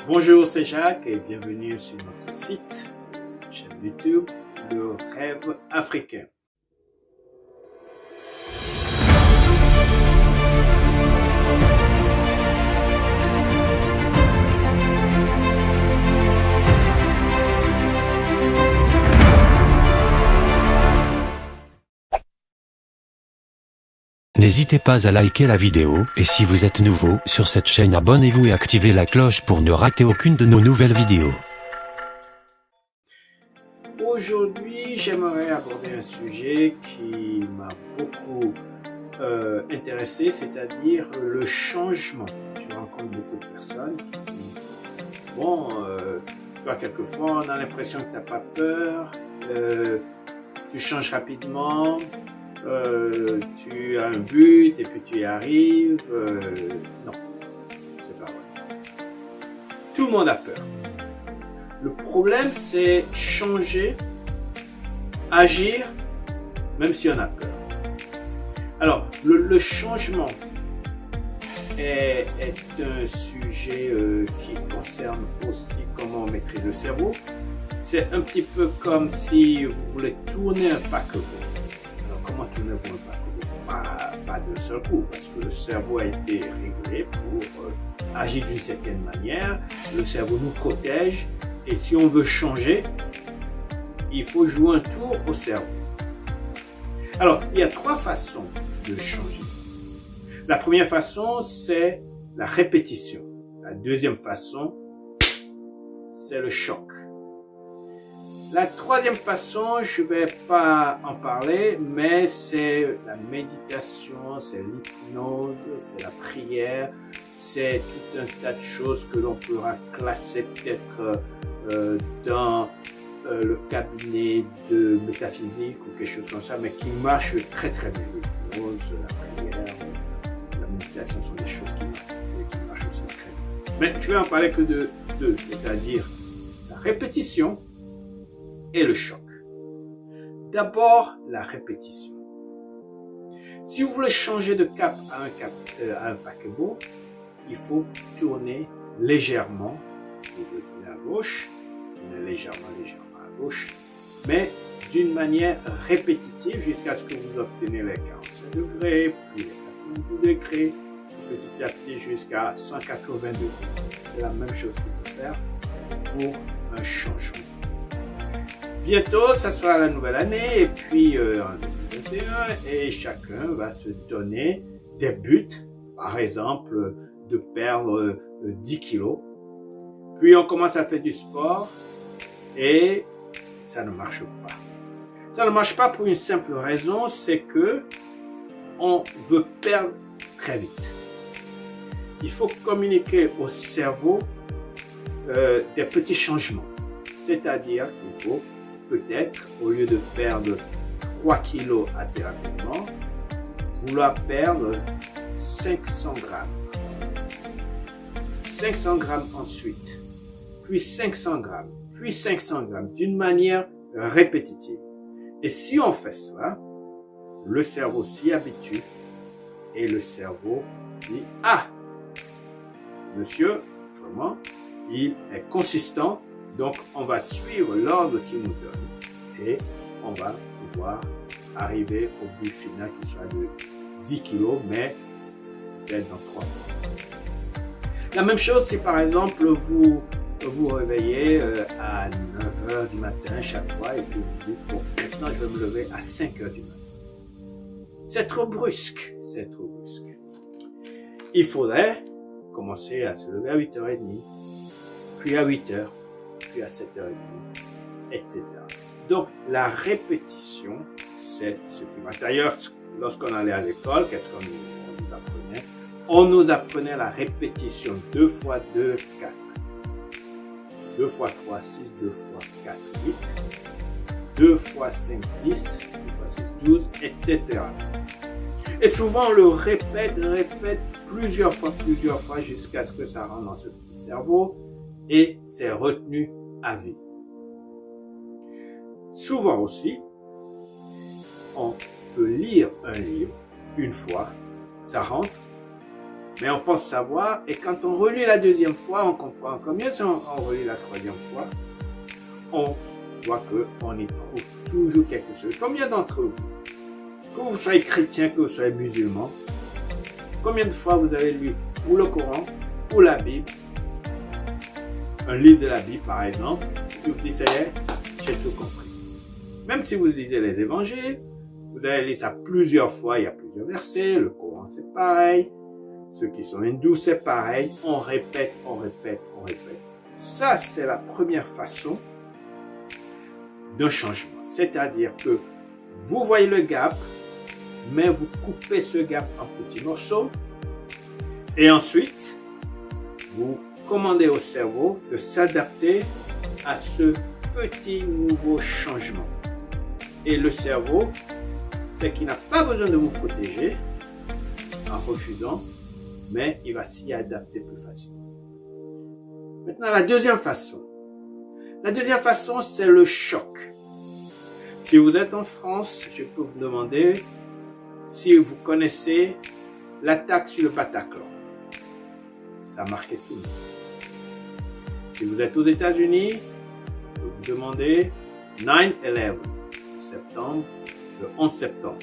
Bonjour, c'est Jacques et bienvenue sur notre site, chaîne YouTube, Le Rêve Africain. N'hésitez pas à liker la vidéo, et si vous êtes nouveau sur cette chaîne, abonnez-vous et activez la cloche pour ne rater aucune de nos nouvelles vidéos. Aujourd'hui, j'aimerais aborder un sujet qui m'a beaucoup intéressé, c'est-à-dire le changement. Je rencontre beaucoup de personnes qui disent, bon, tu vois, quelquefois on a l'impression que tu n'as pas peur, tu changes rapidement, tu as un but et puis tu y arrives. Non, c'est pas vrai. Tout le monde a peur. Le problème, c'est changer, agir, même si on a peur. Alors, le changement est un sujet qui concerne aussi comment on maîtrise le cerveau. C'est un petit peu comme si vous voulez tourner un paquebot. Alors, comment tourner un paquebot? Pas d'un seul coup, parce que le cerveau a été réglé pour agir d'une certaine manière. Le cerveau nous protège. Et si on veut changer, il faut jouer un tour au cerveau. Alors, il y a trois façons de changer. La première façon, c'est la répétition. La deuxième façon, c'est le choc. La troisième façon, je ne vais pas en parler, mais c'est la méditation, c'est l'hypnose, c'est la prière, c'est tout un tas de choses que l'on pourra classer peut-être dans le cabinet de métaphysique ou quelque chose comme ça, mais qui marche très très bien. L'hypnose, la prière, la méditation sont des choses qui marchent aussi très bien. Mais je vais en parler que de deux, c'est-à-dire la répétition et le choc. D'abord, la répétition. Si vous voulez changer de cap à un paquebot, il faut tourner légèrement. Vous pouvez tourner à gauche, tourner légèrement à gauche, mais d'une manière répétitive jusqu'à ce que vous obtenez les 45 degrés, puis les 90 degrés, petit à petit jusqu'à 180 degrés. C'est la même chose qu'il faut faire pour un changement. Bientôt, ça sera la nouvelle année et puis en 2021, et chacun va se donner des buts, par exemple de perdre 10 kilos. Puis on commence à faire du sport et ça ne marche pas. Ça ne marche pas pour une simple raison, c'est que on veut perdre très vite. Il faut communiquer au cerveau des petits changements. C'est-à-dire qu'il faut peut-être, au lieu de perdre 3 kilos assez rapidement, vouloir perdre 500 grammes. 500 grammes ensuite, puis 500 grammes, puis 500 grammes, d'une manière répétitive. Et si on fait cela, le cerveau s'y habitue et le cerveau dit « Ah, ce monsieur, vraiment, il est consistant, donc on va suivre l'ordre qu'il nous donne et on va pouvoir arriver au but final qui sera de 10 kilos, mais peut-être dans 3 mois. » La même chose si par exemple vous vous réveillez à 9 h du matin chaque fois et que vous dites bon, maintenant je vais me lever à 5 h du matin. C'est trop brusque, c'est trop brusque. Il faudrait commencer à se lever à 8h30, puis à 8 h, puis à 7h30, etc. Donc la répétition, c'est ce qui va. D'ailleurs, lorsqu'on allait à l'école, qu'est-ce qu'on nous apprenait? On nous apprenait la répétition 2 x 2, 4. 2 x 3, 6, 2 x 4, 8. 2 x 5, 10. 2 x 6, 12, etc. Et souvent, on le répète plusieurs fois, jusqu'à ce que ça rentre dans ce petit cerveau et c'est retenu à vie. Souvent aussi, on peut lire un livre une fois, ça rentre, Mais on pense savoir, et quand on relit la deuxième fois, on comprend encore mieux. Si on relit la troisième fois, on voit qu'on y trouve toujours quelque chose. Combien d'entre vous, que vous soyez chrétien, que vous soyez musulman, combien de fois vous avez lu ou le Coran, ou la Bible, un livre de la Bible par exemple, et vous dites, j'ai tout compris. Même si vous lisez les évangiles, vous allez lire ça plusieurs fois, il y a plusieurs versets, le Coran c'est pareil, ceux qui sont hindous c'est pareil, on répète, on répète, on répète. Ça c'est la première façon d'un changement, c'est-à-dire que vous voyez le gap, mais vous coupez ce gap en petits morceaux, et ensuite, vous commandez au cerveau de s'adapter à ce petit nouveau changement. Et le cerveau, c'est qu'il n'a pas besoin de vous protéger en refusant, mais il va s'y adapter plus facilement. Maintenant, la deuxième façon. La deuxième façon, c'est le choc. Si vous êtes en France, je peux vous demander si vous connaissez l'attaque sur le Bataclan. Ça a marqué tout le monde. Si vous êtes aux États-Unis, je peux vous demander 9/11, septembre, le 11 septembre.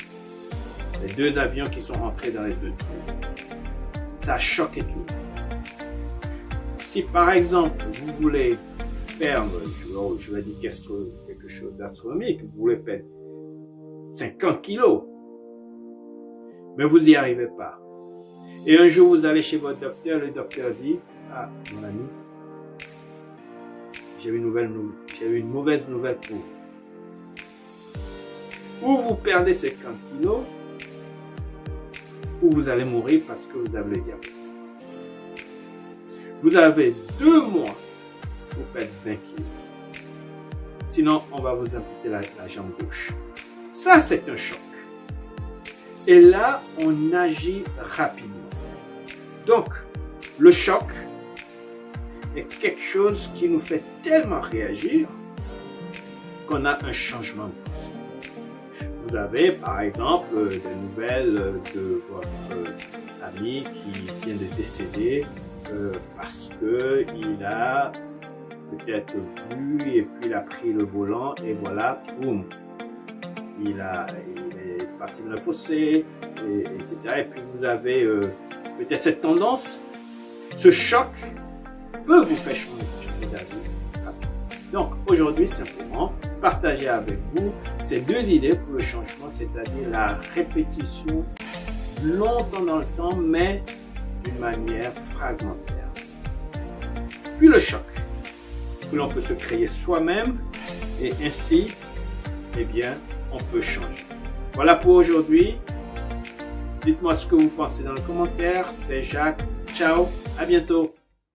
Les deux avions qui sont rentrés dans les deux tours. Ça a choqué tout le monde. Si par exemple, vous voulez faire, je vais dire quelque chose d'astronomique, vous voulez perdre 50 kilos, mais vous n'y arrivez pas. Et un jour, vous allez chez votre docteur, le docteur dit, ah, mon ami, j'ai une mauvaise nouvelle pour vous. Ou vous perdez 50 kilos, ou vous allez mourir parce que vous avez le diabète. Vous avez 2 mois pour perdre 20 kilos. Sinon, on va vous amputer la jambe gauche. Ça, c'est un choc. Et là, on agit rapidement. Donc, le choc est quelque chose qui nous fait tellement réagir qu'on a un changement de pensée. Vous avez, par exemple, des nouvelles de votre ami qui vient de décéder parce qu'il a peut-être bu et puis il a pris le volant et voilà, boum, il est parti dans le fossé, etc. Et puis vous avez peut-être cette tendance, ce choc peut vous faire changer d'avis. Donc aujourd'hui, simplement, partager avec vous ces 2 idées pour le changement, c'est-à-dire la répétition longtemps dans le temps, mais d'une manière fragmentaire. Puis le choc, que l'on peut se créer soi-même et ainsi, eh bien, on peut changer. Voilà pour aujourd'hui. Dites-moi ce que vous pensez dans les commentaires. C'est Jacques. Ciao, à bientôt.